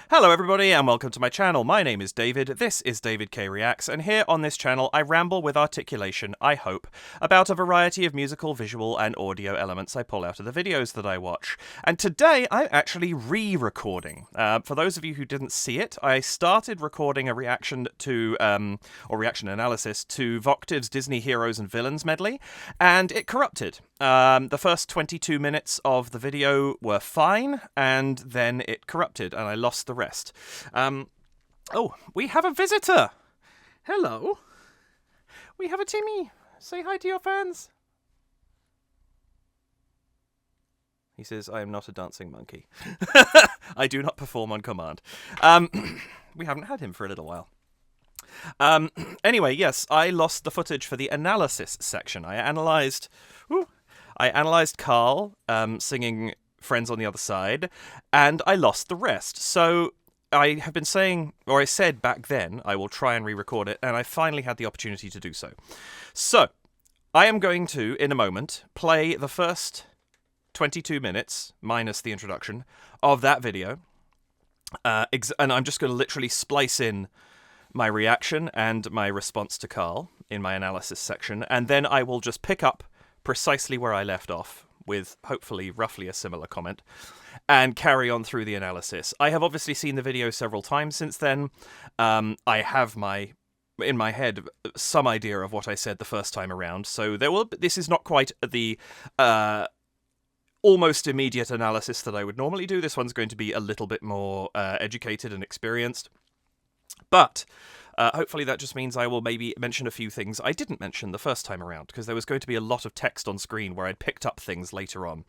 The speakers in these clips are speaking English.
Hello everybody and welcome to my channel. My name is David, this is David K Reacts, and here on this channel I ramble with articulation, I hope, about a variety of musical, visual and audio elements I pull out of the videos that I watch. And today I'm actually re-recording. For those of you who didn't see it, I started recording a reaction to, or reaction analysis to Voctave's Disney Heroes and Villains medley, and it corrupted. The first 22 minutes of the video were fine, and then it corrupted, and I lost the rest. Oh, we have a visitor! Hello! We have a Timmy! Say hi to your fans! He says, I am not a dancing monkey. I do not perform on command. We haven't had him for a little while. Anyway, yes, I lost the footage for the analysis section. I analysed Carl singing Friends on the Other Side, and I lost the rest. So I have been saying, or I said back then, I will try and re-record it, and I finally had the opportunity to do so. So, I am going to, in a moment, play the first 22 minutes, minus the introduction, of that video, and I'm just going to literally splice in my reaction and my response to Carl in my analysis section, and then I will just pick up precisely where I left off, with hopefully roughly a similar comment, and carry on through the analysis. I have obviously seen the video several times since then. I have in my head some idea of what I said the first time around, so this is not quite the almost immediate analysis that I would normally do. This one's going to be a little bit more educated and experienced. But hopefully that just means I will maybe mention a few things I didn't mention the first time around, because there was going to be a lot of text on screen where I'd picked up things later on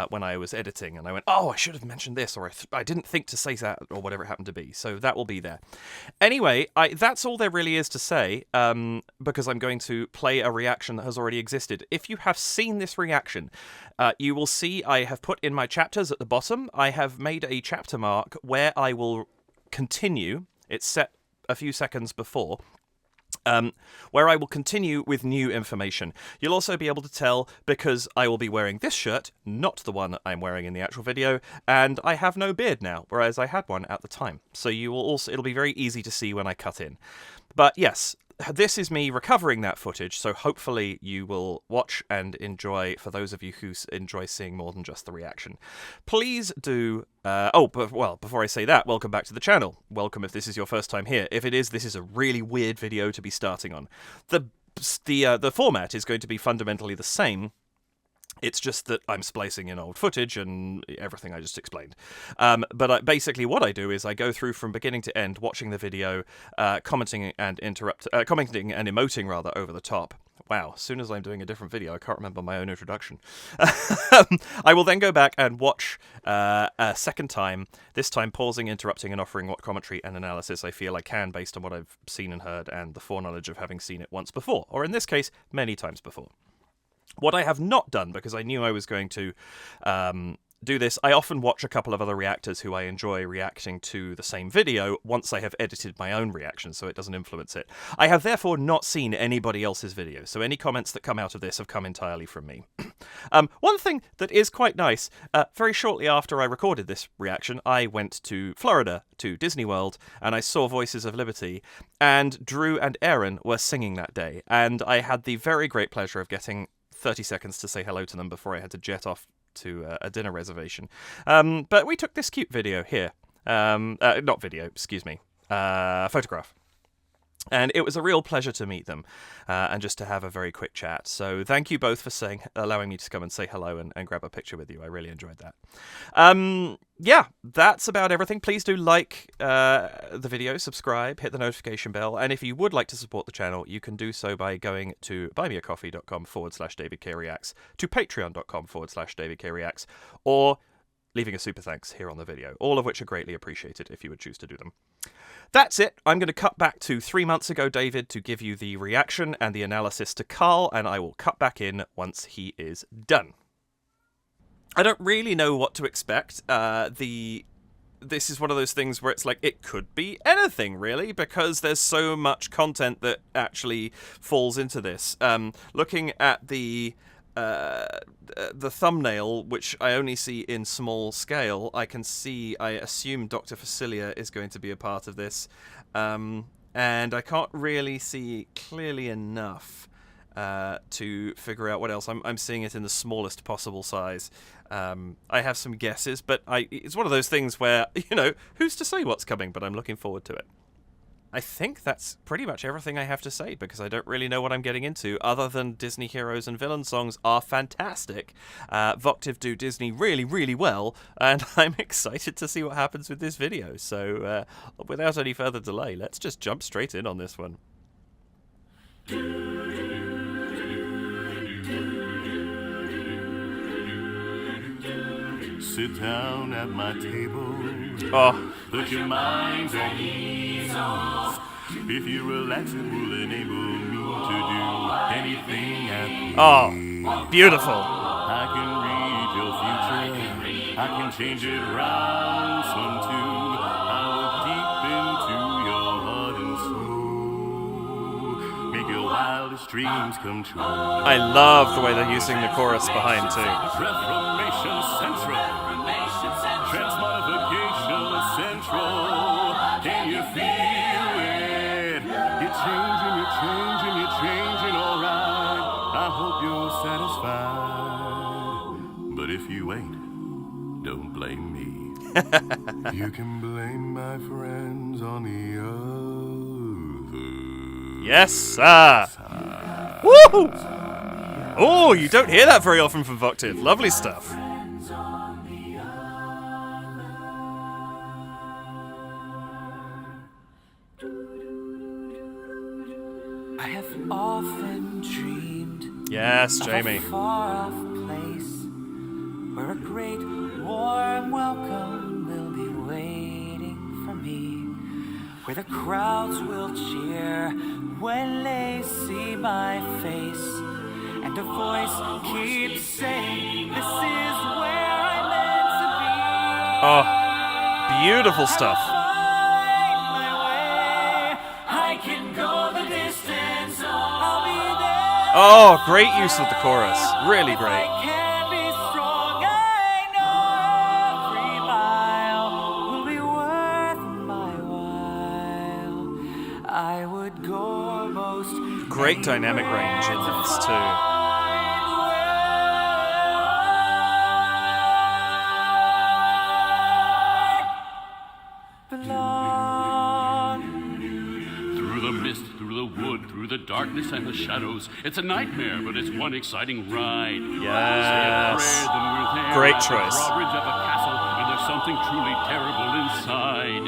when I was editing, and I went, oh, I should have mentioned this, or I didn't think to say that, or whatever it happened to be. So that will be there. Anyway, that's all there really is to say, because I'm going to play a reaction that has already existed. If you have seen this reaction, you will see I have put in my chapters at the bottom. I have made a chapter mark where I will continue. It's set a few seconds before, where I will continue with new information. You'll also be able to tell because I will be wearing this shirt, not the one I'm wearing in the actual video, and I have no beard now, whereas I had one at the time. So it'll be very easy to see when I cut in. But yes, this is me recovering that footage, so hopefully you will watch and enjoy, for those of you who enjoy seeing more than just the reaction. Please do... before I say that, welcome back to the channel. Welcome if this is your first time here. If it is, this is a really weird video to be starting on. The format is going to be fundamentally the same. It's just that I'm splicing in old footage and everything I just explained. Basically what I do is I go through from beginning to end, watching the video, commenting and emoting rather over the top. Wow, as soon as I'm doing a different video, I can't remember my own introduction. I will then go back and watch a second time, this time pausing, interrupting, and offering what commentary and analysis I feel I can based on what I've seen and heard and the foreknowledge of having seen it once before, or in this case, many times before. What I have not done, because I knew I was going to do this, I often watch a couple of other reactors who I enjoy reacting to the same video once I have edited my own reaction, so it doesn't influence it. I have therefore not seen anybody else's video, so any comments that come out of this have come entirely from me. One thing that is quite nice, very shortly after I recorded this reaction, I went to Florida, to Disney World, and I saw Voices of Liberty, and Drew and Aaron were singing that day, and I had the very great pleasure of getting 30 seconds to say hello to them before I had to jet off to a dinner reservation. But we took this cute video here. Not video, excuse me. Photograph. And it was a real pleasure to meet them and just to have a very quick chat. So thank you both for allowing me to come and say hello and grab a picture with you. I really enjoyed that. Yeah, that's about everything. Please do like the video, subscribe, hit the notification bell. And if you would like to support the channel, you can do so by going to buymeacoffee.com/DavidKReacts, to patreon.com/DavidKReacts, or leaving a super thanks here on the video, all of which are greatly appreciated if you would choose to do them. That's it. I'm going to cut back to 3 months ago, David, to give you the reaction and the analysis to Carl, and I will cut back in once he is done. I don't really know what to expect. This is one of those things where it's like, it could be anything, really, because there's so much content that actually falls into this. Looking at the the thumbnail, which I only see in small scale, I assume Dr. Facilia is going to be a part of this, and I can't really see clearly enough to figure out what else. I'm seeing it in the smallest possible size. I have some guesses, but it's one of those things where, who's to say what's coming, but I'm looking forward to it. I think that's pretty much everything I have to say, because I don't really know what I'm getting into, other than Disney heroes and villain songs are fantastic. Voctave do Disney really, really well, and I'm excited to see what happens with this video. So, without any further delay, let's just jump straight in on this one. Sit down at my table. Oh. Put your minds at ease. If you relax, it will enable me to do anything at ease. Oh, beautiful. I can read your future. I can change it round some too. I'll look deep into your heart and soul. Make your wildest dreams come true. I love the way they're using the chorus behind too. Reformation Central. Transmogrification Central. Can you feel it? You're changing, alright. I hope you're satisfied. But if you ain't, don't blame me. You can blame my friends on the other. Yes, sir. Woo! Oh, you don't hear that very often from Voctave. Lovely stuff. I have often dreamed Yes, Jamie. of a far-off place where a great warm welcome will be waiting for me, where the crowds will cheer when they see my face, and a voice keeps saying, "This is where I'm meant to be." Oh, beautiful stuff. Oh, great use of the chorus. Really great. Great dynamic range in this too. Through the darkness and the shadows, it's a nightmare, but it's one exciting ride. Yes. There, great choice. Drawbridge of a castle, and there's something truly terrible inside.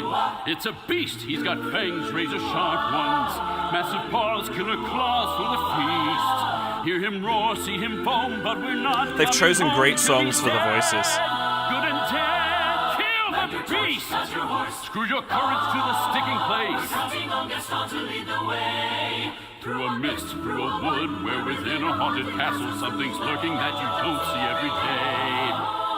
It's a beast. He's got fangs, razor-sharp ones, massive paws, killer claws for the feast. Hear him roar, see him foam, but we're not. They've chosen great songs for the voices. Good and dead, kill the beast. Screw your courage to the sticking place. Counting on Gaston to lead the way. Through a mist, through a wood, where within a haunted castle something's lurking that you don't see every day.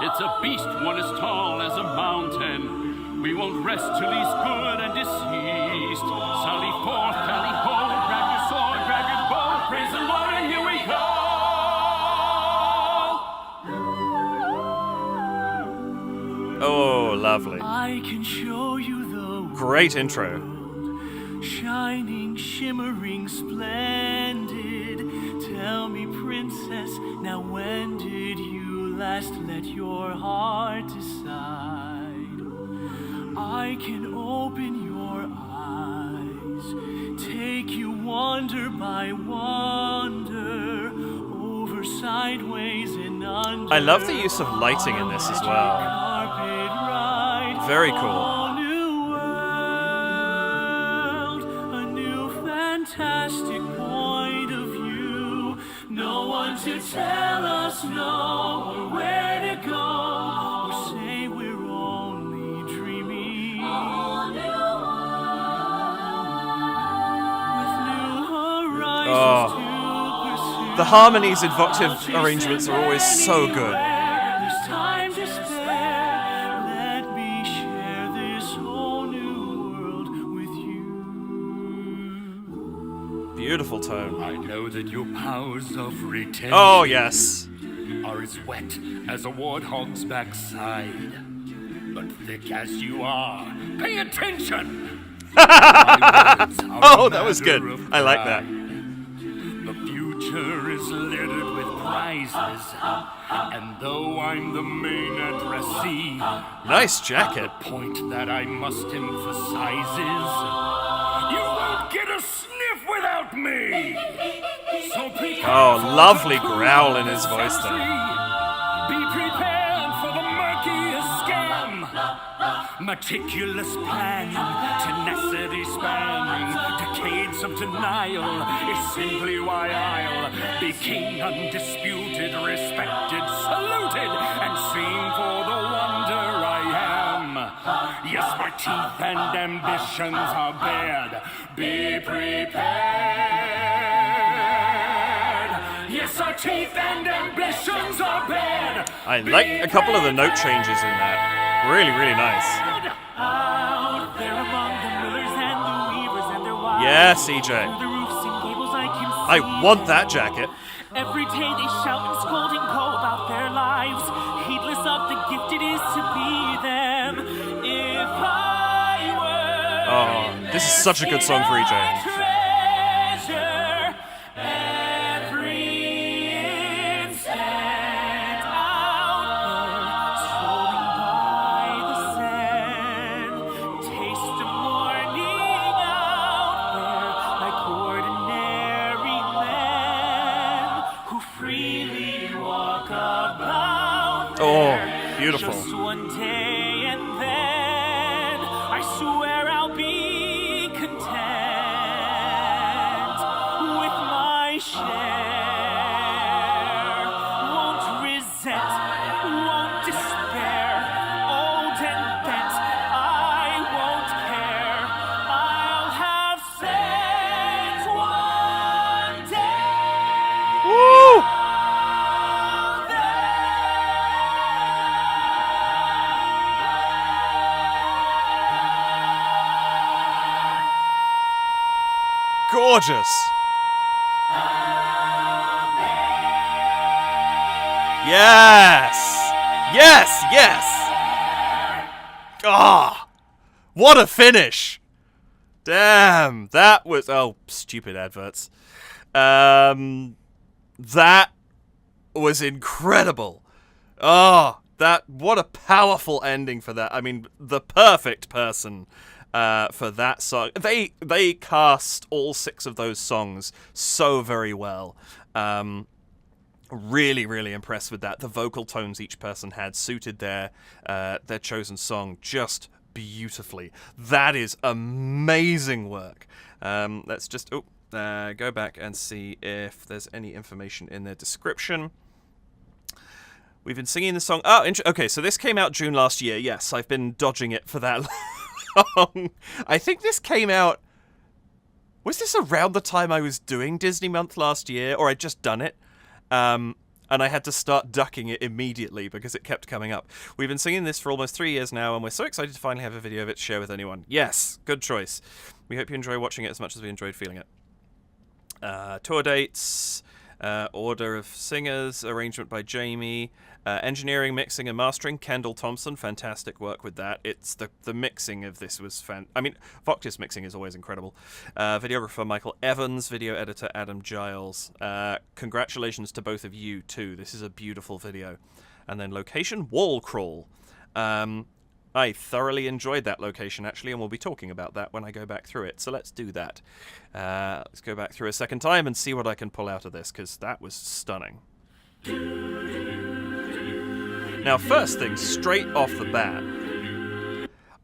It's a beast, one as tall as a mountain. We won't rest till he's good and deceased. Sally forth, tally ho, grab your sword, grab your bow, praise the Lord, and here we go. Oh, lovely. I can show you the Great intro. shining, shimmering, splendid. Tell me, princess, now when did you last let your heart decide? I can open your eyes, take you wonder by wonder, over, sideways, and under. I love the use of lighting in this as well. Carpet ride. Very cool. Fantastic point of view. No one to tell us no or where to go, or say we're only dreaming. With new horizons to pursue. The harmonies in Voctave arrangements are always so good. There's time to spare. Let me share this whole new world with you. Beautiful tone. I know that your powers of retention Oh, yes. are as wet as a warthog's backside. But thick as you are, pay attention! Oh, that was good. I like that. The future is littered with prizes, and though I'm the main addressee, Nice jacket. the point that I must emphasize is, you won't get a sniff without me! So Oh, lovely growl in his voice there. Be prepared for the murkiest scam. Meticulous planning, tenacity spanning, decades of denial is simply why I'll be king, undisputed, respected, saluted, and seen for the wonder I am. Yes, my teeth and ambitions are bared. Be prepared. Yes, our teeth and ambitions are bared. I like a couple of the note changes in that. Really, really nice. Out there among the millers and the weavers and their wives. Yeah, CJ. Through the roofs and gables I can see I want that jacket. Every day they shout and scold and go about their lives, heedless of the gift it is to be them. If I were Oh, this is such a good song for EJ. treasure, every instant out there, strolling by the sand, taste the morning out there like ordinary men who freely walk about. Oh, beautiful. Just one day and then I swear I'll be content with my share. Won't resent, won't despair. Old and bent, I won't care. I'll have sense one day. Woo! Gorgeous. Yes. Yes, yes. Ah, what a finish. Damn, that was... Oh, stupid adverts. That was incredible. Oh, what a powerful ending for that. I mean, the perfect person for that song. They cast all 6 of those songs so very well. Really, really impressed with that. The vocal tones each person had suited their chosen song just beautifully. That is amazing work. Let's just go back and see if there's any information in their description. We've been singing the song. Oh, okay, so this came out June last year. Yes, I've been dodging it for that long. I think this came out... Was this around the time I was doing Disney Month last year? Or I'd just done it? And I had to start ducking it immediately because it kept coming up. We've been singing this for almost 3 years now, and we're so excited to finally have a video of it to share with anyone. Yes, good choice. We hope you enjoy watching it as much as we enjoyed feeling it. Tour dates, order of singers, arrangement by Jamie, engineering, mixing, and mastering, Kendall Thompson. Fantastic work with that. It's the mixing of this was Voctave's mixing is always incredible. Videographer Michael Evans, video editor Adam Giles. Congratulations to both of you too. This is a beautiful video. And then location, Wall Crawl. I thoroughly enjoyed that location, actually, and we'll be talking about that when I go back through it. So let's do that. Let's go back through a second time and see what I can pull out of this, because that was stunning. Now, first thing, straight off the bat,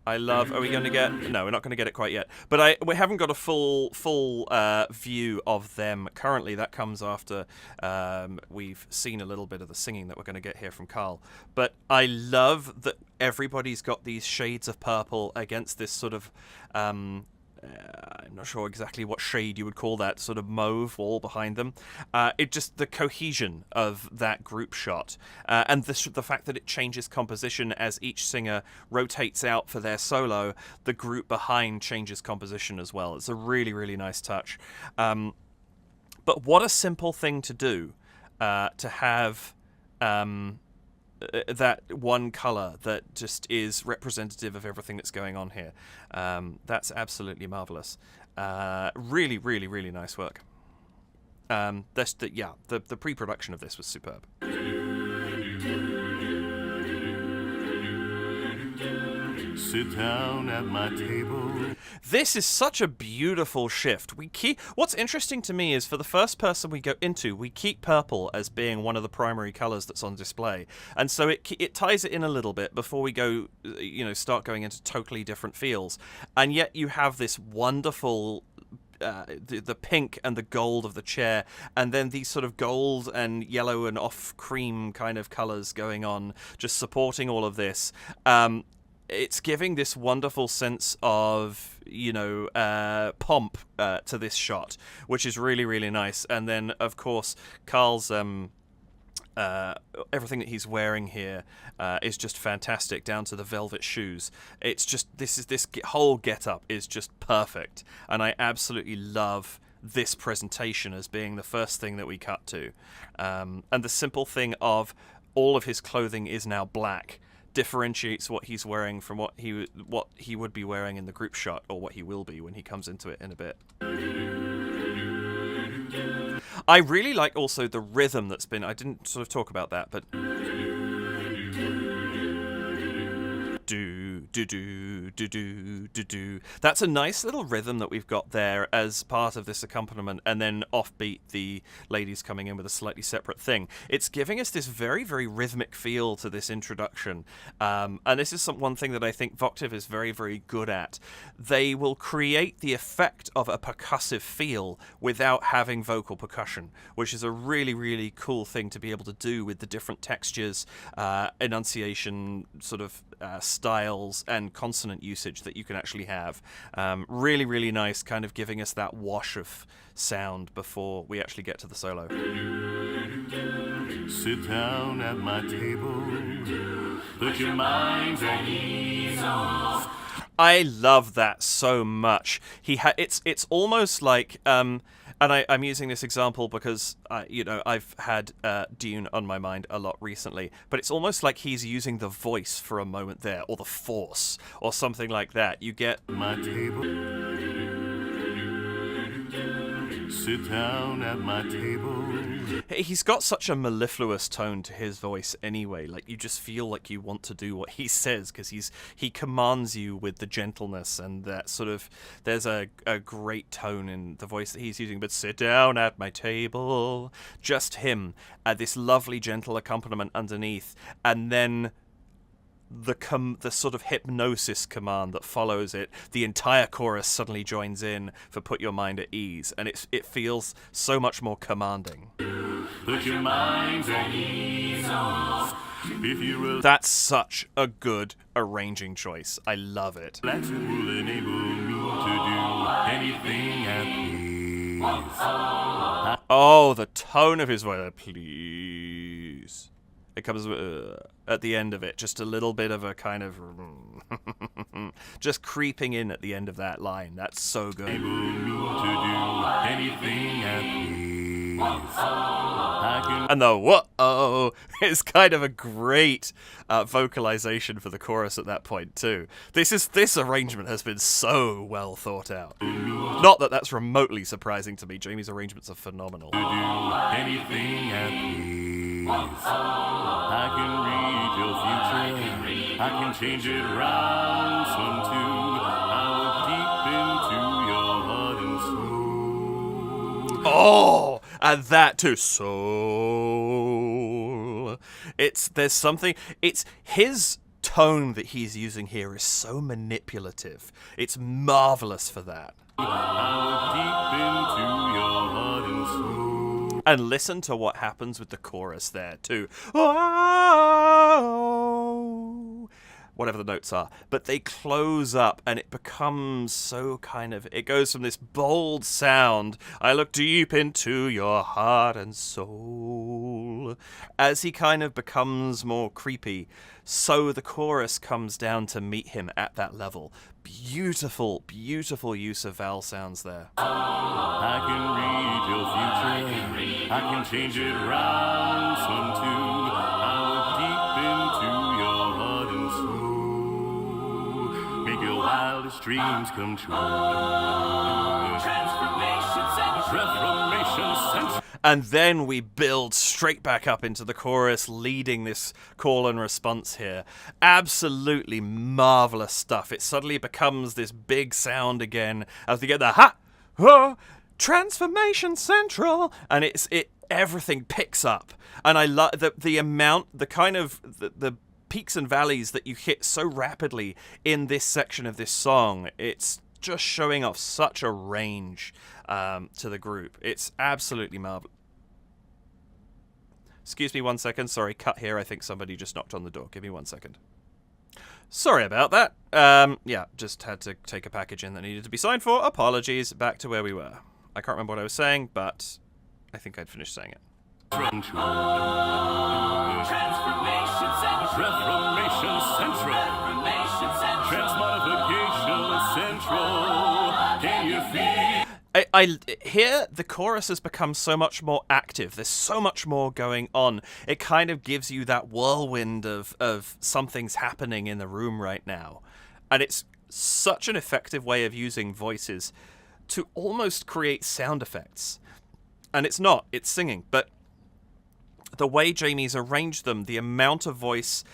I love... Are we going to get... No, we're not going to get it quite yet. But we haven't got a full view of them currently. That comes after we've seen a little bit of the singing that we're going to get here from Carl. But I love that everybody's got these shades of purple against this sort of... I'm not sure exactly what shade you would call that, sort of mauve wall behind them. The cohesion of that group shot, and the fact that it changes composition as each singer rotates out for their solo, the group behind changes composition as well. It's a really, really nice touch. But what a simple thing to do, to have that one colour that just is representative of everything that's going on here. That's absolutely marvellous. Really, really, really nice work. The pre-production of this was superb. Sit down at my table. This is such a beautiful shift. What's interesting to me is for the first person we go into, we keep purple as being one of the primary colours that's on display, and so it ties it in a little bit before we go, start going into totally different feels, and yet you have this wonderful. The pink and the gold of the chair, and then these sort of gold and yellow and off cream kind of colours going on, just supporting all of this. It's giving this wonderful sense of, pomp to this shot, which is really, really nice. And then, of course, Carl's everything that he's wearing here is just fantastic, down to the velvet shoes. It's just this whole get-up is just perfect, and I absolutely love this presentation as being the first thing that we cut to. And the simple thing of all of his clothing is now black differentiates what he's wearing from what he would be wearing in the group shot, or what he will be when he comes into it in a bit. I really like also the rhythm that's been... I didn't sort of talk about that, but... Do, do, do, do, do, do, do. That's a nice little rhythm that we've got there as part of this accompaniment, and then offbeat, the ladies coming in with a slightly separate thing. It's giving us this very, very rhythmic feel to this introduction, and this is one thing that I think Voctave is very, very good at. They will create the effect of a percussive feel without having vocal percussion, which is a really, really cool thing to be able to do with the different textures, enunciation, sort of styles and consonant usage that you can actually have. Really, really nice, kind of giving us that wash of sound before we actually get to the solo. Sit down at my table. Put your minds at ease. I love that so much. It's almost like and I'm using this example because I've had Dune on my mind a lot recently, but it's almost like he's using the voice for a moment there, or the Force, or something like that. You get my table. Sit down at my table. He's got such a mellifluous tone to his voice anyway. Like, you just feel like you want to do what he says, because he commands you with the gentleness and that sort of... There's a great tone in the voice that he's using. But sit down at my table. Just him. This lovely gentle accompaniment underneath. And then... the sort of hypnosis command that follows it, the entire chorus suddenly joins in for Put Your Mind at Ease, and it feels so much more commanding. Put your minds at ease. That's such a good arranging choice. I love it. Relaxing will enable me to do anything at please. Oh, the tone of his voice. Please. It comes at the end of it, just a little bit of a kind of... just creeping in at the end of that line. That's so good. Able me to do anything at please. And the whoa is kind of a great vocalization for the chorus at that point too. This arrangement has been so well thought out. Not that that's remotely surprising to me. Jamie's arrangements are phenomenal. To do anything at please. I can read your future. I can change it around some too. I will deep into your heart and soul. Oh, and that too. Soul. There's something. It's his tone that he's using here is so manipulative. It's marvelous for that. I will deep into your heart and soul. And listen to what happens with the chorus there too. Oh, whatever the notes are, but they close up and it becomes so kind of, it goes from this bold sound, I look deep into your heart and soul, as he kind of becomes more creepy, so the chorus comes down to meet him at that level. Beautiful, beautiful use of vowel sounds there. I can read your future. I can change it round some too. I look deep into your heart and soul. Make your wildest dreams come true. Transformation Central. And then we build straight back up into the chorus, leading this call and response here. Absolutely marvelous stuff. It suddenly becomes this big sound again as we get the ha, Transformation Central, and everything picks up. And I love the amount, the kind of the peaks and valleys that you hit so rapidly in this section of this song. It's just showing off such a range to the group. It's absolutely marvelous. Excuse me 1 second. Sorry, cut here. I think somebody just knocked on the door. Give me 1 second. Sorry about that. Yeah, just had to take a package in that needed to be signed for. Apologies. Back to where we were. I can't remember what I was saying, but I think I'd finished saying it. Transformation Central. Transmogrification Central. Can you feel? Here, the chorus has become so much more active. There's so much more going on. It kind of gives you that whirlwind of something's happening in the room right now. And it's such an effective way of using voices to almost create sound effects. And it's not, it's singing. But the way Jamie's arranged them, the amount of voice,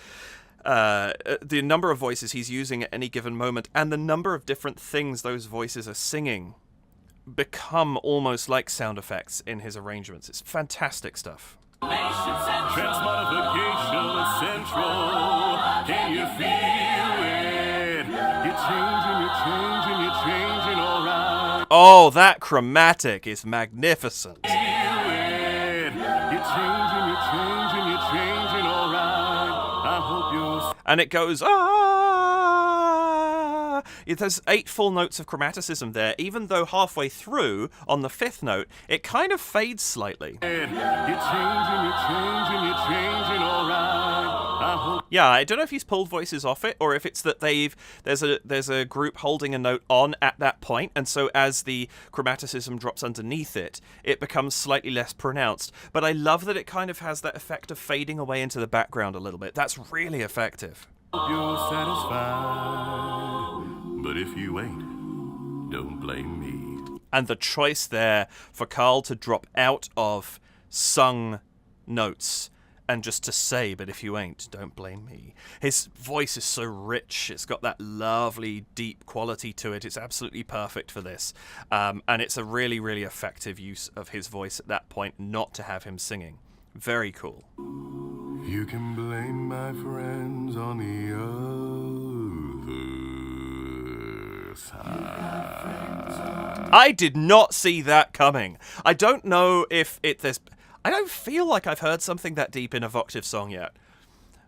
the number of voices he's using at any given moment, and the number of different things those voices are singing become almost like sound effects in his arrangements. It's fantastic stuff. Transmogrification Central. Can you feel it? You're changing, alright. Oh, that chromatic is magnificent. Feel it. You're changing, alright. I hope you're... And it goes, There's 8 full notes of chromaticism there, even though halfway through, on the 5th note, it kind of fades slightly. You're changing, alright. I hope... Yeah, I don't know if he's pulled voices off it, or if it's that there's a group holding a note on at that point, and so as the chromaticism drops underneath it, it becomes slightly less pronounced. But I love that it kind of has that effect of fading away into the background a little bit. That's really effective. Hope you're satisfied, but if you ain't, don't blame me. And the choice there for Carl to drop out of sung notes and just to say, but if you ain't, don't blame me. His voice is so rich. It's got that lovely, deep quality to it. It's absolutely perfect for this. And it's a really, really effective use of his voice at that point, not to have him singing. Very cool. You can blame my friends on the other side. I did not see that coming. I don't know if there's... I don't feel like I've heard something that deep in a Voctave song yet.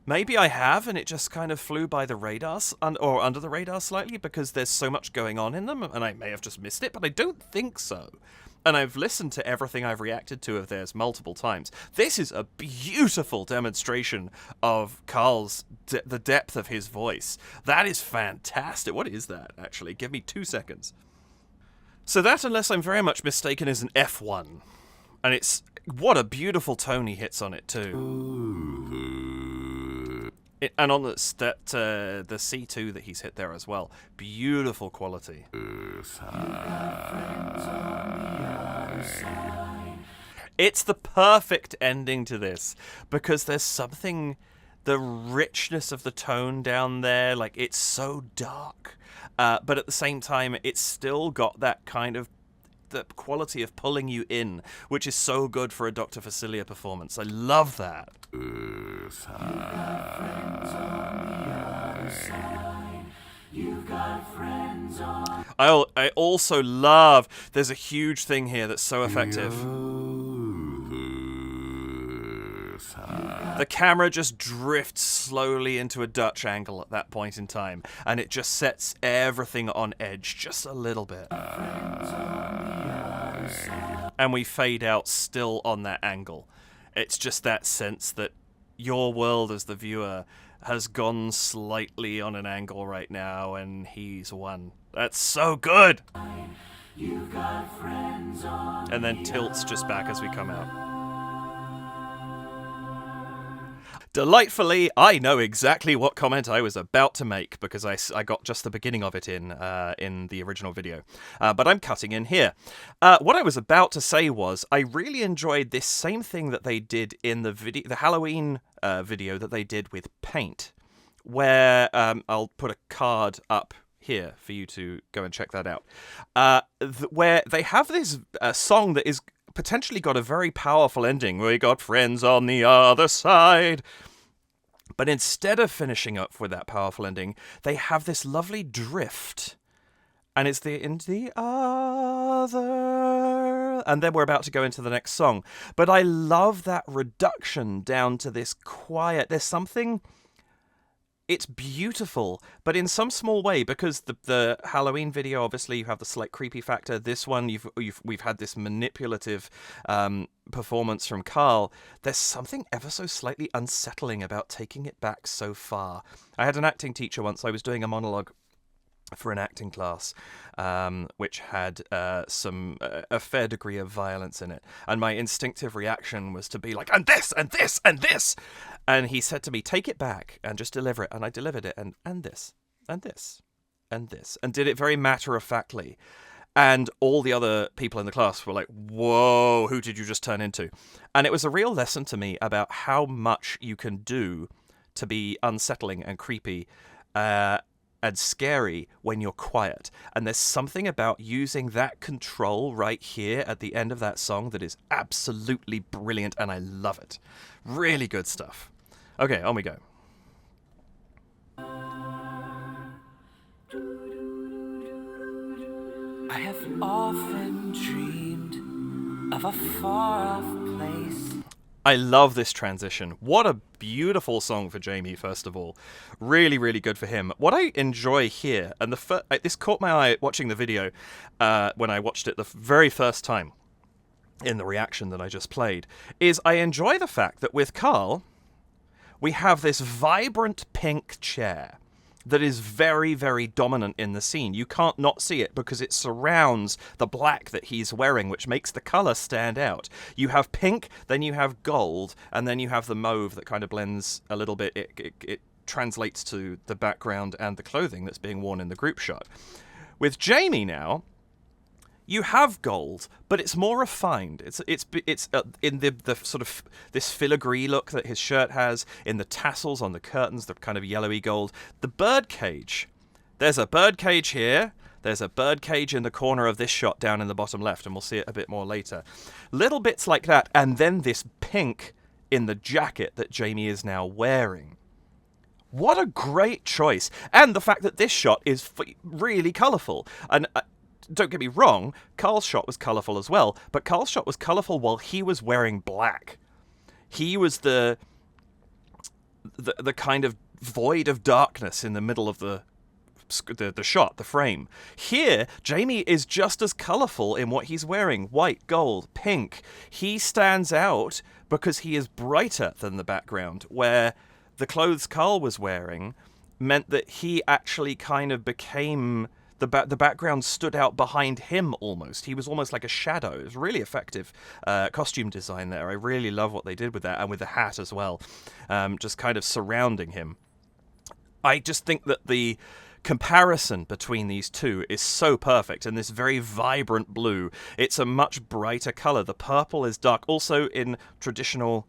Maybe I have, and it just kind of flew by the radar, or under the radar slightly, because there's so much going on in them, and I may have just missed it, but I don't think so. And I've listened to everything I've reacted to of theirs multiple times. This is a beautiful demonstration of Carl's, the depth of his voice. That is fantastic. What is that, actually? Give me 2 seconds. So that, unless I'm very much mistaken, is an F1. And it's... What a beautiful tone he hits on it, too. And on the C2 that he's hit there as well. Beautiful quality. It's the perfect ending to this, because there's something, the richness of the tone down there, like it's so dark, but at the same time it's still got that kind of the quality of pulling you in, which is so good for a Dr. Facilia performance. I love that. I also love, there's a huge thing here that's so effective. The camera just drifts slowly into a Dutch angle at that point in time, and it just sets everything on edge just a little bit. And we fade out still on that angle. It's just that sense that your world as the viewer has gone slightly on an angle right now, and he's won. That's so good! And then tilts just back as we come out. Delightfully, I know exactly what comment I was about to make because I got just the beginning of it in the original video. But I'm cutting in here. What I was about to say was I really enjoyed this same thing that they did in the Halloween video that they did with paint, where I'll put a card up here for you to go and check that out, where they have this song that is potentially got a very powerful ending. We got friends on the other side. But instead of finishing up with that powerful ending, they have this lovely drift. And it's in the other. And then we're about to go into the next song. But I love that reduction down to this quiet. There's something... It's beautiful, but in some small way, because the Halloween video, obviously, you have the slight creepy factor. This one, we've had this manipulative performance from Carl. There's something ever so slightly unsettling about taking it back so far. I had an acting teacher once. I was doing a monologue for an acting class, which had a fair degree of violence in it. And my instinctive reaction was to be like, and this, and this, and this. And he said to me, take it back and just deliver it. And I delivered it, and this, and this, and this. And did it very matter-of-factly. And all the other people in the class were like, whoa, who did you just turn into? And it was a real lesson to me about how much you can do to be unsettling and creepy, and scary when you're quiet. And there's something about using that control right here at the end of that song that is absolutely brilliant, and I love it. Really good stuff. Okay, on we go. I have often dreamed of a far-off place. I love this transition. What a beautiful song for Jamie, first of all. Really, really good for him. What I enjoy here, and this caught my eye watching the video when I watched it the very first time in the reaction that I just played, is I enjoy the fact that with Carl, we have this vibrant pink chair that is very, very dominant in the scene. You can't not see it because it surrounds the black that he's wearing, which makes the colour stand out. You have pink, then you have gold, and then you have the mauve that kind of blends a little bit. It translates to the background and the clothing that's being worn in the group shot. With Jamie now, you have gold, but it's more refined. It's in the sort of this filigree look that his shirt has, in the tassels on the curtains, the kind of yellowy gold. The bird cage. There's a bird cage here. There's a bird cage in the corner of this shot down in the bottom left, and we'll see it a bit more later. Little bits like that, and then this pink in the jacket that Jamie is now wearing. What a great choice. And the fact that this shot is really colourful. And don't get me wrong, Carl's shot was colourful as well, but Carl's shot was colourful while he was wearing black. He was the kind of void of darkness in the middle of the shot, the frame. Here, Jamie is just as colourful in what he's wearing. White, gold, pink. He stands out because he is brighter than the background, where the clothes Carl was wearing meant that he actually kind of became... The background stood out behind him almost. He was almost like a shadow. It was really effective costume design there. I really love what they did with that, and with the hat as well, just kind of surrounding him. I just think that the comparison between these two is so perfect, and this very vibrant blue. It's a much brighter color. The purple is dark. Also, in traditional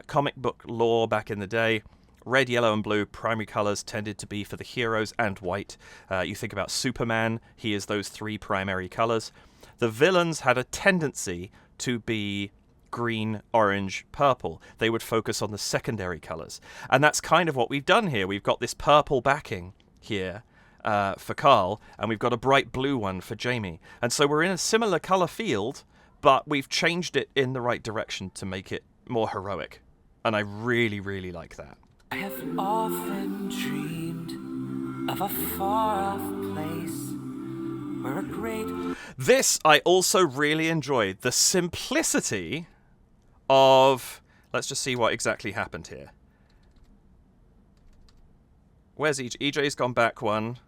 comic book lore back in the day, red, yellow, and blue, primary colours tended to be for the heroes, and white. You think about Superman, he is those three primary colours. The villains had a tendency to be green, orange, purple. They would focus on the secondary colours. And that's kind of what we've done here. We've got this purple backing here for Carl, and we've got a bright blue one for Jamie. And so we're in a similar colour field, but we've changed it in the right direction to make it more heroic. And I really, really like that. I have often dreamed of a far-off place where a great... This I also really enjoyed. The simplicity of... Let's just see what exactly happened here. Where's EJ? EJ's gone back one.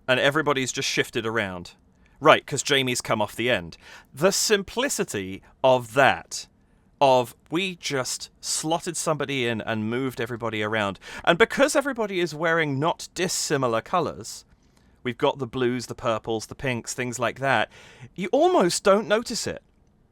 And everybody's just shifted around. Right, because Jamie's come off the end. The simplicity of that, of we just slotted somebody in and moved everybody around. And because everybody is wearing not dissimilar colours, we've got the blues, the purples, the pinks, things like that, you almost don't notice it.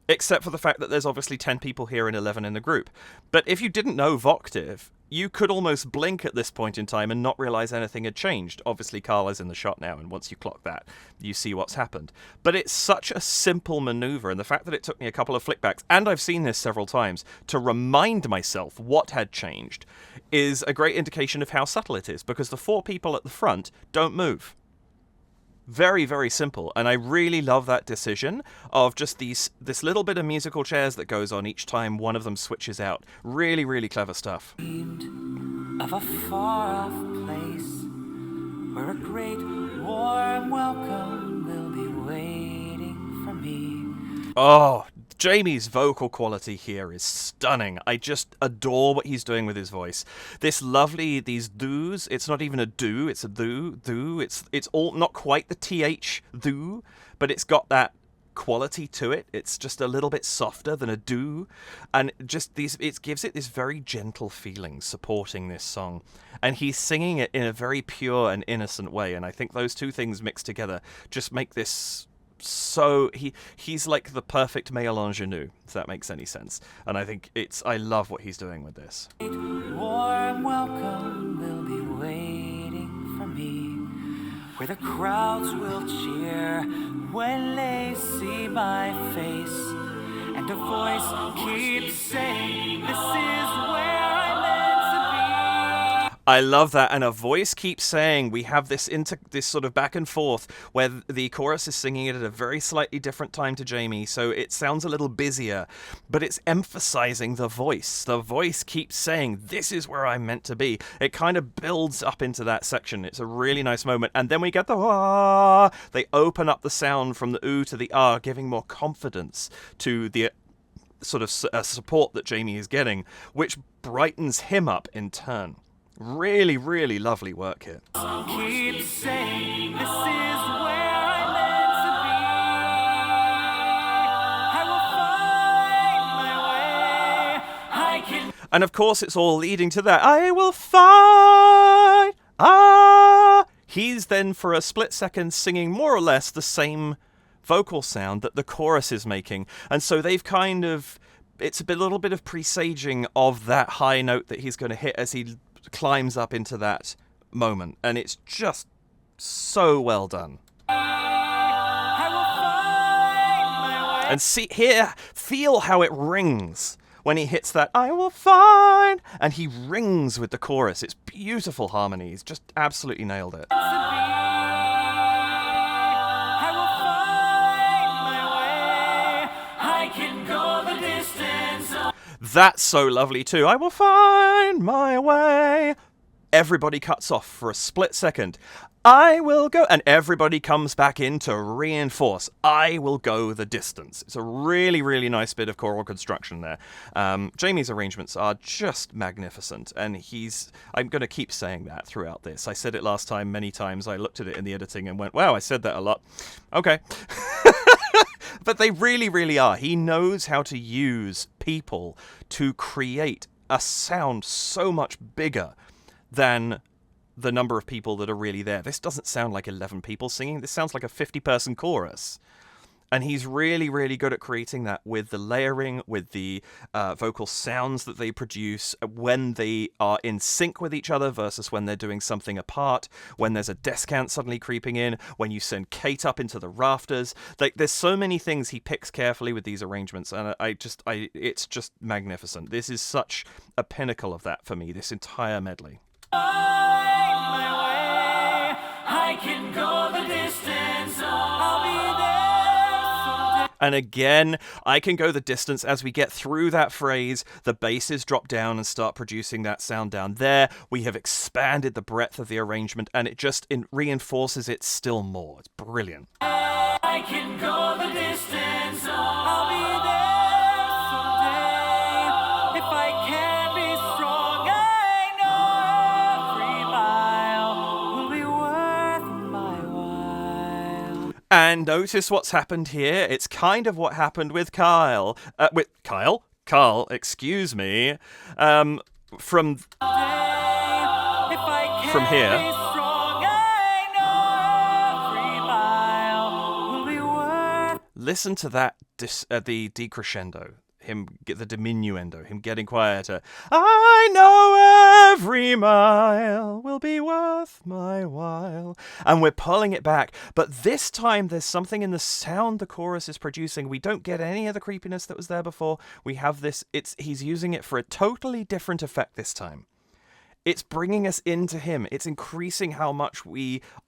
Except for the fact that there's obviously 10 people here and 11 in the group. But if you didn't know Voctave, you could almost blink at this point in time and not realise anything had changed. Obviously, Carla's in the shot now, and once you clock that, you see what's happened. But it's such a simple manoeuvre, and the fact that it took me a couple of flickbacks, and I've seen this several times, to remind myself what had changed, is a great indication of how subtle it is, because the 4 people at the front don't move. Very, very simple, and I really love that decision of just this little bit of musical chairs that goes on each time one of them switches out. Really, really clever stuff. Of a far-off place where a great warm welcome will be waiting for me. Oh, Jamie's vocal quality here is stunning. I just adore what he's doing with his voice. This lovely, these doos, it's not even a do, it's a do. It's all not quite the th do, but it's got that quality to it. It's just a little bit softer than a do, and just these, it gives it this very gentle feeling supporting this song. And he's singing it in a very pure and innocent way, and I think those two things mixed together just make this so he's like the perfect male ingenue, if that makes any sense. And I think I love what he's doing with this. Warm welcome will be waiting for me, where the crowds will cheer when they see my face, and a voice keeps saying, "This is where I'm meant to be." I love that, and a voice keeps saying, we have this sort of back and forth where the chorus is singing it at a very slightly different time to Jamie, so it sounds a little busier, but it's emphasizing the voice. The voice keeps saying, this is where I'm meant to be. It kind of builds up into that section. It's a really nice moment, and then we get the ah. They open up the sound from the oo to the ah, giving more confidence to the sort of support that Jamie is getting, which brightens him up in turn. Really, really lovely work here. Keep saying, this is where I'm meant to be. I will find my way. I can... And of course, it's all leading to that. I will find. Ah. He's then, for a split second, singing more or less the same vocal sound that the chorus is making. And so they've kind of... It's a little bit of presaging of that high note that he's going to hit as he climbs up into that moment, and it's just so well done. And see here, feel how it rings when he hits that I will find, and he rings with the chorus. It's beautiful harmony. He's just absolutely nailed it. I will find my way. I can go the distance. That's so lovely too. I will find my way. Everybody cuts off for a split second. I will go, and everybody comes back in to reinforce. I will go the distance. It's a really, really nice bit of choral construction there. Jamie's arrangements are just magnificent, and I'm going to keep saying that throughout this. I said it last time many times. I looked at it in the editing and went, wow, I said that a lot. Okay. But they really, really are. He knows how to use people to create a sound so much bigger than the number of people that are really there. This doesn't sound like 11 people singing. This sounds like a 50-person chorus. And he's really, really good at creating that with the layering, with the vocal sounds that they produce when they are in sync with each other versus when they're doing something apart, when there's a descant suddenly creeping in, when you send Kate up into the rafters. There's so many things he picks carefully with these arrangements, and it's just magnificent. This is such a pinnacle of that for me, this entire medley. I can go the distance. I'll be there. And again, I can go the distance as we get through that phrase. The basses drop down and start producing that sound down there. We have expanded the breadth of the arrangement, and it just reinforces it still more. It's brilliant. I can go the distance. I'll be there someday. If I can be strong, I know every mile will be worth my while. And notice what's happened here. It's kind of what happened with Carl, excuse me, from If I can From here. be strong, I know every mile will be worth. Listen to that, the decrescendo, him get the diminuendo, him getting quieter. I know every mile will be worth my while. And we're pulling it back, but this time there's something in the sound the chorus is producing. We don't get any of the creepiness that was there before. We have this, he's using it for a totally different effect this time. It's bringing us into him. It's increasing how much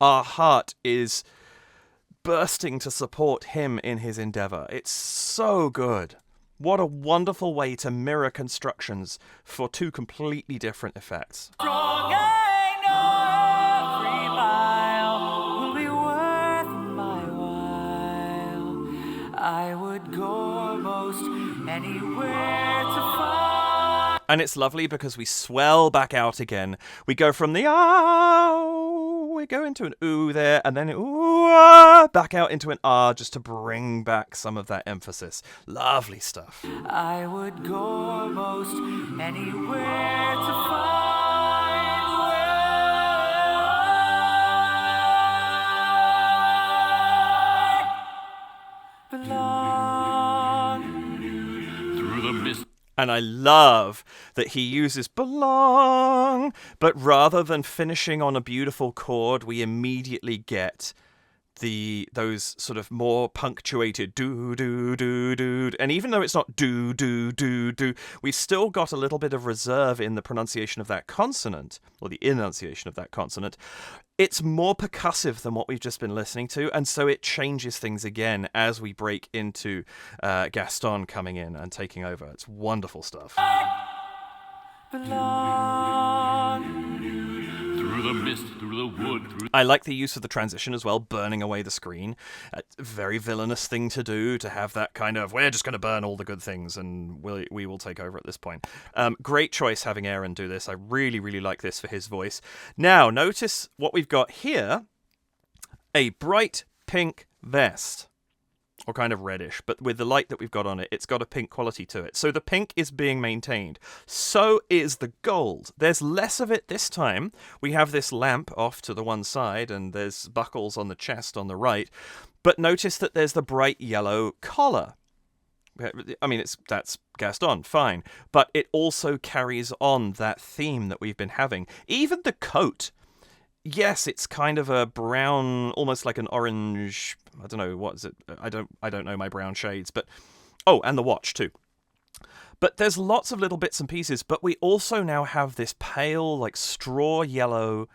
our heart is bursting to support him in his endeavor. It's so good. What a wonderful way to mirror constructions for two completely different effects. Strong, I know every mile will be worth my while. I would go almost anywhere to find. And it's lovely because we swell back out again. We go from the ah, we go into an ooh there, and then ooh, ah, back out into an ah, just to bring back some of that emphasis. Lovely stuff. I would go almost anywhere to find where I belong. Through the mist. And I love that he uses belong, but rather than finishing on a beautiful chord, we immediately get those sort of more punctuated do do do do, and even though it's not do do do do, we've still got a little bit of reserve in the pronunciation of that consonant, or the enunciation of that consonant. It's more percussive than what we've just been listening to, and so it changes things again as we break into Gaston coming in and taking over. It's wonderful stuff. belong. Through the mist, through the wood, through... I like the use of the transition as well, burning away the screen. A very villainous thing to do, to have that kind of, we're just going to burn all the good things and we will take over at this point. Great choice having Aaron do this. I really, really like this for his voice. Now, notice what we've got here. A bright pink vest. Or kind of reddish, but with the light that we've got on it, it's got a pink quality to it. So the pink is being maintained. So is the gold. There's less of it this time. We have this lamp off to the one side, and there's buckles on the chest on the right. But notice that there's the bright yellow collar. I mean, that's Gaston, fine. But it also carries on that theme that we've been having. Even the coat. Yes, it's kind of a brown, almost like an orange. I don't know, what is it? I don't know my brown shades, but oh, and the watch too. But there's lots of little bits and pieces, but we also now have this pale, like straw yellow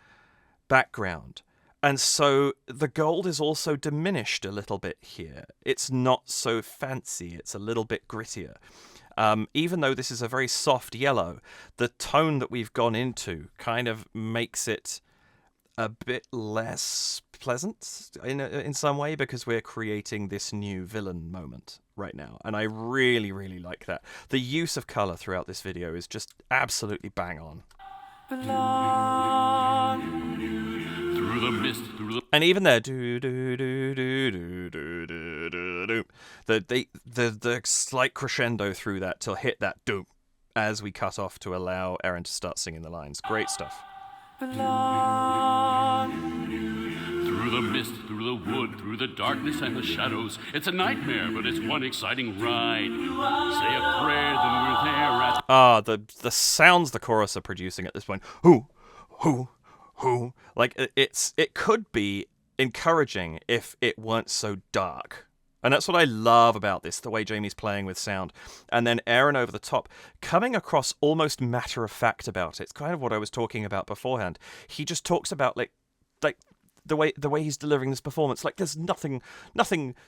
background. And so the gold is also diminished a little bit here. It's not so fancy, it's a little bit grittier. Even though this is a very soft yellow, the tone that we've gone into kind of makes it a bit less pleasant in some way, because we're creating this new villain moment right now, and I really, really like that. The use of color throughout this video is just absolutely bang on. Belong. Through the mist, through the... And even there, do do do do do do do do do, the slight crescendo through that till hit that do as we cut off to allow Aaron to start singing the lines. Great stuff. Belong. Through the mist, through the wood, through the darkness and the shadows. It's a nightmare, but it's one exciting ride. Say a prayer, then we're there at... The sounds the chorus are producing at this point. Hoo, hoo, hoo. Like, it could be encouraging if it weren't so dark. And that's what I love about this, the way Jamie's playing with sound. And then Aaron over the top, coming across almost matter-of-fact about it. It's kind of what I was talking about beforehand. He just talks about, like the way he's delivering this performance, like there's nothing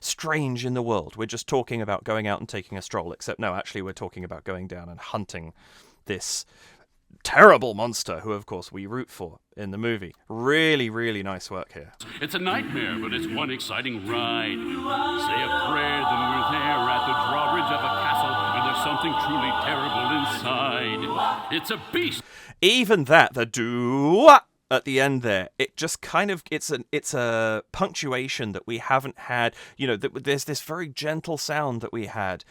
strange in the world. We're just talking about going out and taking a stroll, except no, actually we're talking about going down and hunting this terrible monster who, of course, we root for in the movie. Really, really nice work here. It's a nightmare, but it's one exciting ride. Say a prayer, then we're there at the drawbridge of a castle, and there's something truly terrible inside. It's a beast. Even that, the do at the end there, it just kind of, it's a punctuation that we haven't had. You know, there's this very gentle sound that we had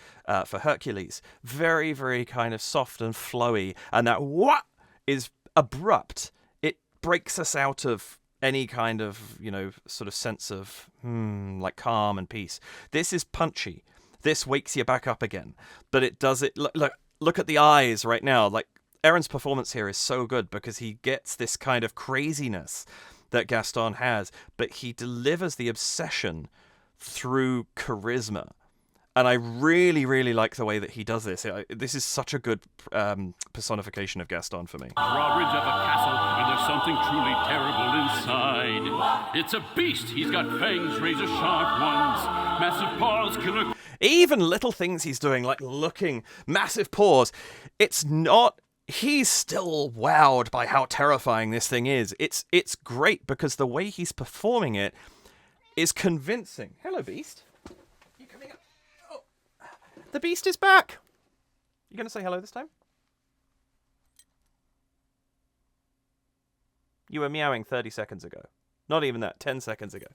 for Hercules. Very, very kind of soft and flowy. And that what is abrupt. It breaks us out of any kind of, you know, sort of sense of, like calm and peace. This is punchy. This wakes you back up again. But it does it, look at the eyes right now. Like, Aaron's performance here is so good because he gets this kind of craziness that Gaston has, but he delivers the obsession through charisma. And I really, really like the way that he does this. This is such a good personification of Gaston for me. Drawbridge of a castle, and there's something truly terrible inside. It's a beast. He's got fangs, razor sharp ones, massive paws, killer. Even little things he's doing, like looking, massive paws. It's not. He's still wowed by how terrifying this thing is. It's great because the way he's performing it is convincing. Hello, Beast. You coming up? Oh, the Beast is back. You going to say hello this time? You were meowing 30 seconds ago. Not even that, 10 seconds ago.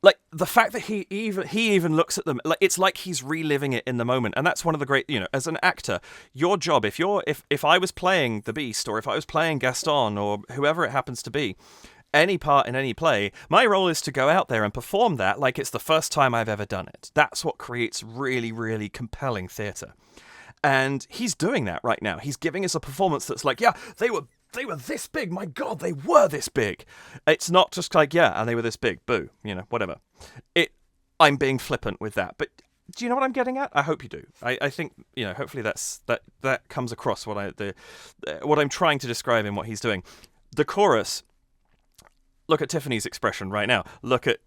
Like, the fact that he even looks at them, like, it's like he's reliving it in the moment. And that's one of the great, you know, as an actor, your job, if I was playing the Beast, or if I was playing Gaston, or whoever it happens to be, any part in any play, my role is to go out there and perform that like it's the first time I've ever done it. That's what creates really, really compelling theatre. And he's doing that right now. He's giving us a performance that's like, yeah, they were this big. My God, they were this big. It's not just like, yeah, and they were this big. Boo. You know, whatever. I'm being flippant with that. But do you know what I'm getting at? I hope you do. I think, you know, hopefully that comes across what I'm trying to describe in what he's doing. The chorus, look at Tiffany's expression right now. Look at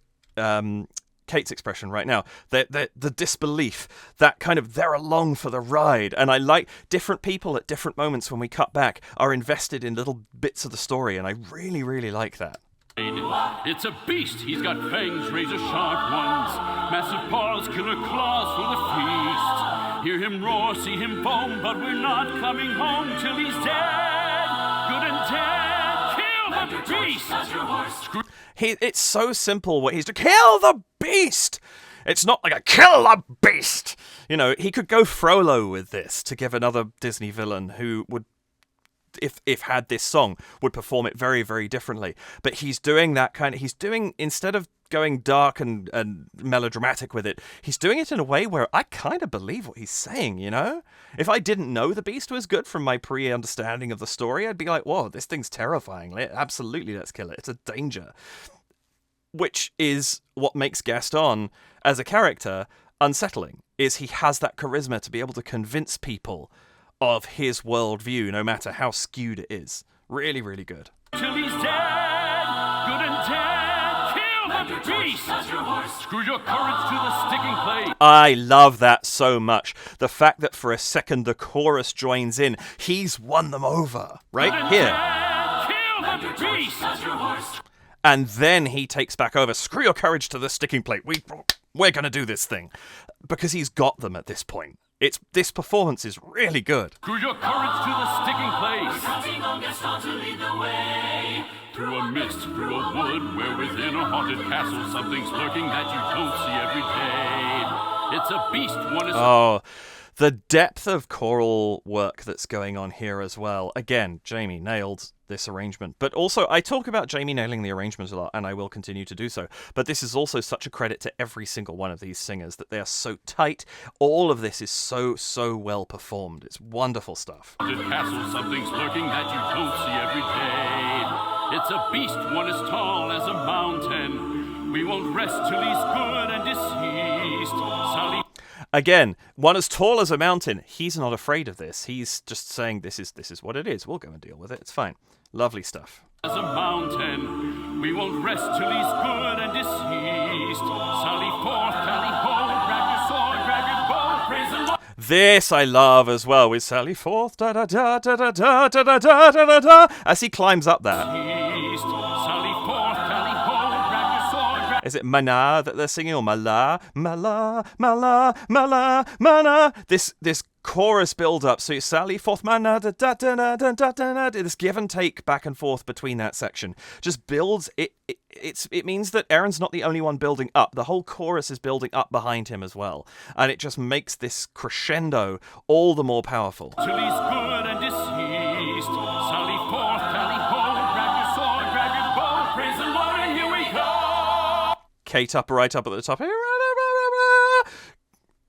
Kate's expression right now. The disbelief, that kind of they're along for the ride. And I like different people at different moments when we cut back are invested in little bits of the story. And I really, really like that. It's a beast. He's got fangs, razor sharp ones, massive paws, killer claws for the feast. Hear him roar, see him foam, but we're not coming home till he's dead. Good and dead. Kill the beast. It's so simple what he's doing. Kill the beast! It's not like a kill the beast! You know, he could go Frollo with this to give another Disney villain who would, if had this song, would perform it very, very differently. But he's doing that kind of, instead of going dark and melodramatic with it, he's doing it in a way where I kind of believe what he's saying, you know? If I didn't know the Beast was good from my pre-understanding of the story, I'd be like, whoa, this thing's terrifying. Absolutely, let's kill it. It's a danger. Which is what makes Gaston, as a character, unsettling, is he has that charisma to be able to convince people of his worldview, no matter how skewed it is. Really, really good. Till he's dead, good and dead, kill the beast. Screw your courage to the sticking plate. I love that so much. The fact that for a second the chorus joins in, he's won them over, right here. Dead, kill the beast. And then he takes back over. Screw your courage to the sticking plate. We're going to do this thing. Because he's got them at this point. This performance is really good. Screw your courage to the sticking place. Counting on Gaston to lead the way. Through a mist, through a wood, where within a haunted castle something's lurking that you don't see every day. It's a beast. One is. Oh, the depth of choral work that's going on here as well. Again, Jamie nailed this arrangement. But also, I talk about Jamie nailing the arrangement a lot, and I will continue to do so. But this is also such a credit to every single one of these singers, that they are so tight. All of this is so well performed. It's wonderful stuff. Haunted castle, something's lurking that you don't see every day. It's a beast, one as tall as a mountain. We won't rest till he's good and deceased. Sally. Again, one as tall as a mountain. He's not afraid of this. He's just saying this is what it is. We'll go and deal with it. It's fine. Lovely stuff. As a mountain, we won't rest till he's good and deceased. Sally forth, tally ho, grab your sword, grab your bow, praise the Lord. This I love as well with Sally forth, da da da da da da da da da da da da, as he climbs up there. Sally forth, tally ho, grab your sword, grab. Is it mana that they're singing, or mala, mala, mala, mala, mana? This chorus build up, so it's Sally forth, mana, da da da da da da da. This give and take back and forth between that section just builds it. It means that Aaron's not the only one building up. The whole chorus is building up behind him as well, and it just makes this crescendo all the more powerful. Till he's good and deceased. Sally forth, tally ho, grab your sword, grab your bow, praise the Lord, and here we go. Kate right up at the top.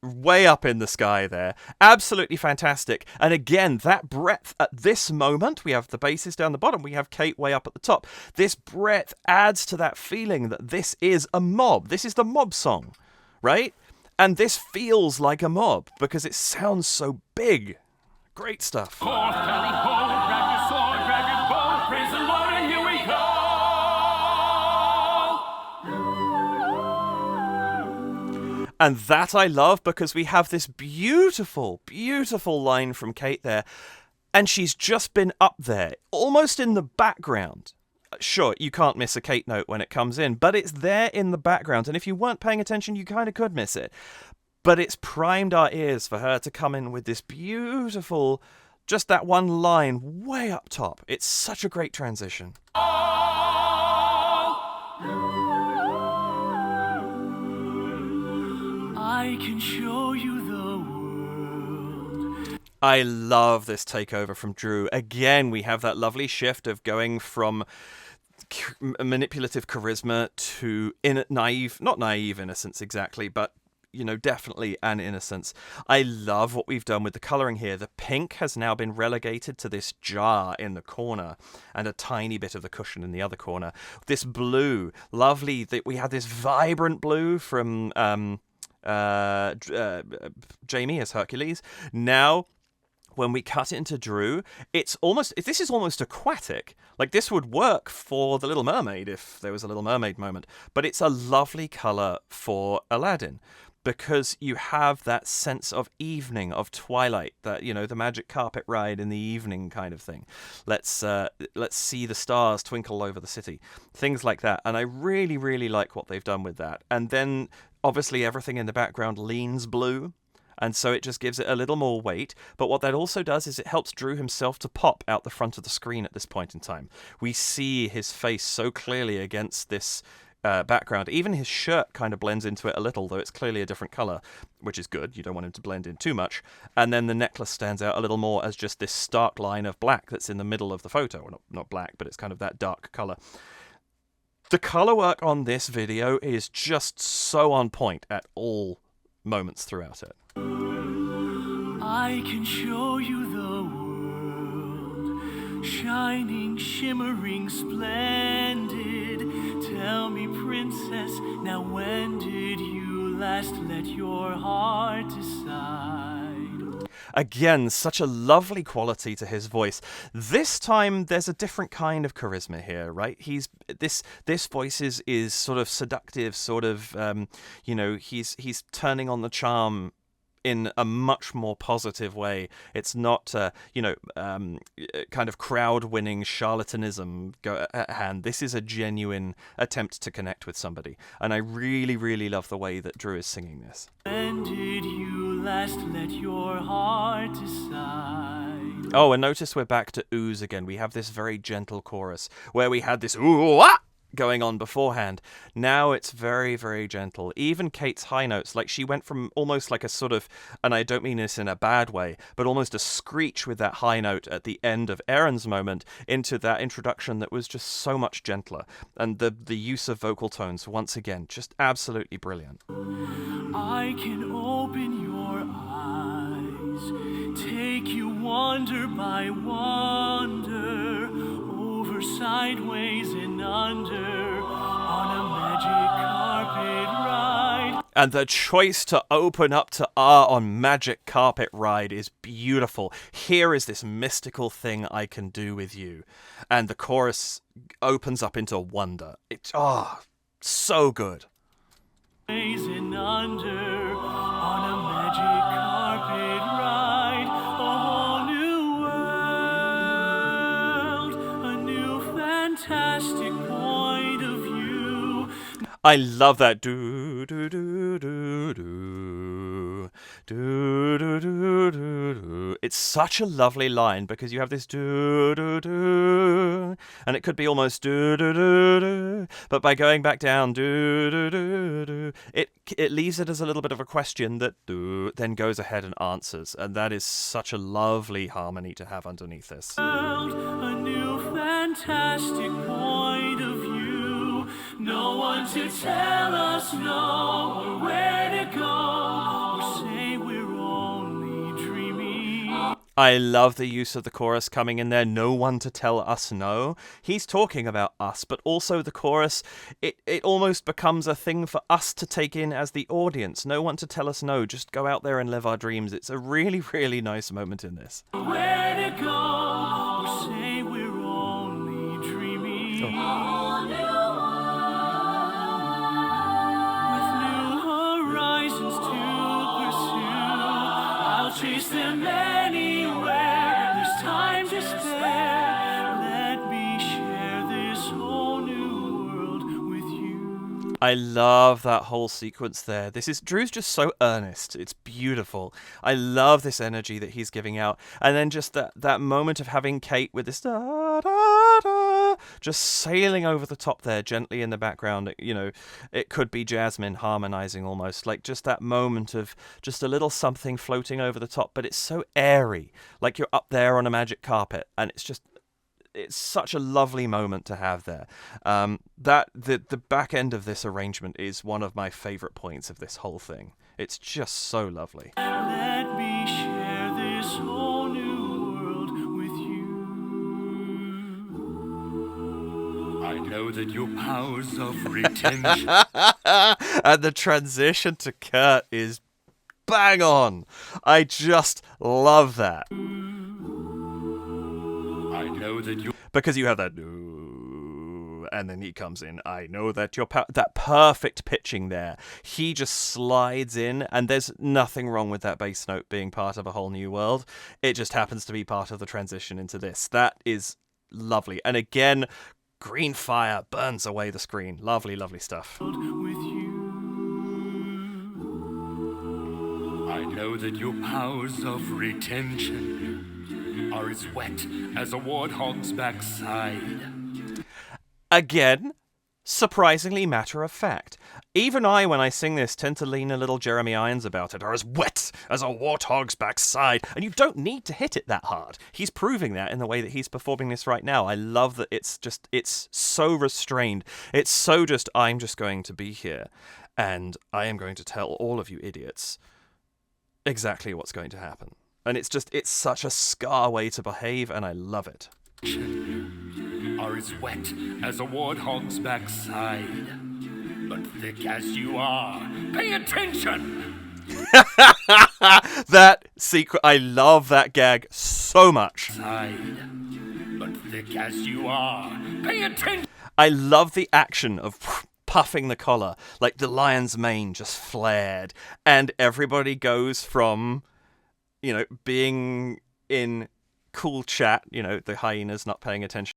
Way up in the sky there. Absolutely fantastic. And again, that breadth at this moment, we have the basses down the bottom, we have Kate way up at the top. This breadth adds to that feeling that this is a mob. This is the mob song, right? And this feels like a mob because it sounds so big. Great stuff. Forth, tally ho, grab your sword, grab your bow, praise the Lord, and here we go. And that I love because we have this beautiful, beautiful line from Kate there. And she's just been up there, almost in the background. Sure, you can't miss a Kate note when it comes in, but it's there in the background. And if you weren't paying attention, you kind of could miss it. But it's primed our ears for her to come in with this beautiful, just that one line way up top. It's such a great transition. I can show you the world. I love this takeover from Drew. Again, we have that lovely shift of going from manipulative charisma to not naive innocence exactly, but definitely an innocence. I love what we've done with the colouring here. The pink has now been relegated to this jar in the corner and a tiny bit of the cushion in the other corner. This blue, lovely, that we had this vibrant blue from Jamie as Hercules. Now, when we cut it into Drew, this is almost aquatic. Like, this would work for The Little Mermaid if there was a Little Mermaid moment. But it's a lovely colour for Aladdin, because you have that sense of evening, of twilight, that, the magic carpet ride in the evening kind of thing. Let's see the stars twinkle over the city. Things like that. And I really, really like what they've done with that. And then, obviously, everything in the background leans blue. And so it just gives it a little more weight. But what that also does is it helps Drew himself to pop out the front of the screen at this point in time. We see his face so clearly against this background. Even his shirt kind of blends into it a little, though it's clearly a different colour, which is good. You don't want him to blend in too much. And then the necklace stands out a little more as just this stark line of black that's in the middle of the photo. Well, not black, but it's kind of that dark colour. The colour work on this video is just so on point at all moments throughout it. I can show you the world, shining, shimmering, splendid. Tell me, princess, now when did you last let your heart decide? Again, such a lovely quality to his voice. This time, there's a different kind of charisma here, right? This voice is sort of seductive, sort of, he's turning on the charm in a much more positive way. It's not, kind of crowd-winning charlatanism at hand. This is a genuine attempt to connect with somebody. And I really, really love the way that Drew is singing this. When did you last let your heart decide? Oh, and notice we're back to oohs again. We have this very gentle chorus where we had this ooh-ah going on beforehand. Now it's very, very gentle. Even Kate's high notes, like she went from almost like a sort of, and I don't mean this in a bad way, but almost a screech with that high note at the end of Aaron's moment into that introduction that was just so much gentler. And the use of vocal tones, once again, just absolutely brilliant. I can open your eyes, take you wonder by wonder, over, sideways, and under, on a magic carpet ride. And the choice to open up to R on Magic Carpet Ride is beautiful. Here is this mystical thing I can do with you. And the chorus opens up into wonder. It's, so good. Blazing under on a magic carpet ride, a whole new world, a new fantastic point of view. I love that do do do do do do do do do. It's such a lovely line because you have this do do do, and it could be almost do do do do, but by going back down do do do do, it leaves it as a little bit of a question that do then goes ahead and answers, and that is such a lovely harmony to have underneath this. A new fantastic point of view. No one to tell us no or where to go, or say we're only dreaming. I love the use of the chorus coming in there. No one to tell us no. He's talking about us, but also the chorus, it almost becomes a thing for us to take in as the audience. No one to tell us no. Just go out there and live our dreams. It's a really, really nice moment in this. Where to go, or say we're only dreaming. With new horizons to pursue, I'll chase them anywhere. There's time to spare. Let me share this whole new world with you. I love that whole sequence there. Drew's just so earnest. It's beautiful. I love this energy that he's giving out. And then just that moment of having Kate with this da da da just sailing over the top there gently in the background. You know, it could be Jasmine harmonizing almost. Like just that moment of just a little something floating over the top, but it's so airy. Like you're up there on a magic carpet, and it's such a lovely moment to have there. The back end of this arrangement is one of my favorite points of this whole thing. It's just so lovely. Let me share this whole new world with you. I know that your powers of retention. And the transition to Kurt is bang on. I just love that. I know that you. Because you have that and then he comes in. I know that that perfect pitching there. He just slides in, and there's nothing wrong with that bass note being part of a whole new world. It just happens to be part of the transition into this. That is lovely. And again, green fire burns away the screen. Lovely, lovely stuff. With you. I know that your powers of retention are as wet as a warthog's backside. Again, surprisingly matter of fact. Even I, when I sing this, tend to lean a little Jeremy Irons about it, are as wet as a warthog's backside. And you don't need to hit it that hard. He's proving that in the way that he's performing this right now. I love that it's so restrained. It's so just, I'm just going to be here, and I am going to tell all of you idiots exactly what's going to happen. And it's such a Scar way to behave, and I love it. Are as wet as a warthog's backside, but thick as you are. Pay attention! That secret, I love that gag so much. Side, but thick as you are. Pay attention! I love the action of puffing the collar, like the lion's mane just flared, and everybody goes from, being in cool chat, the hyenas not paying attention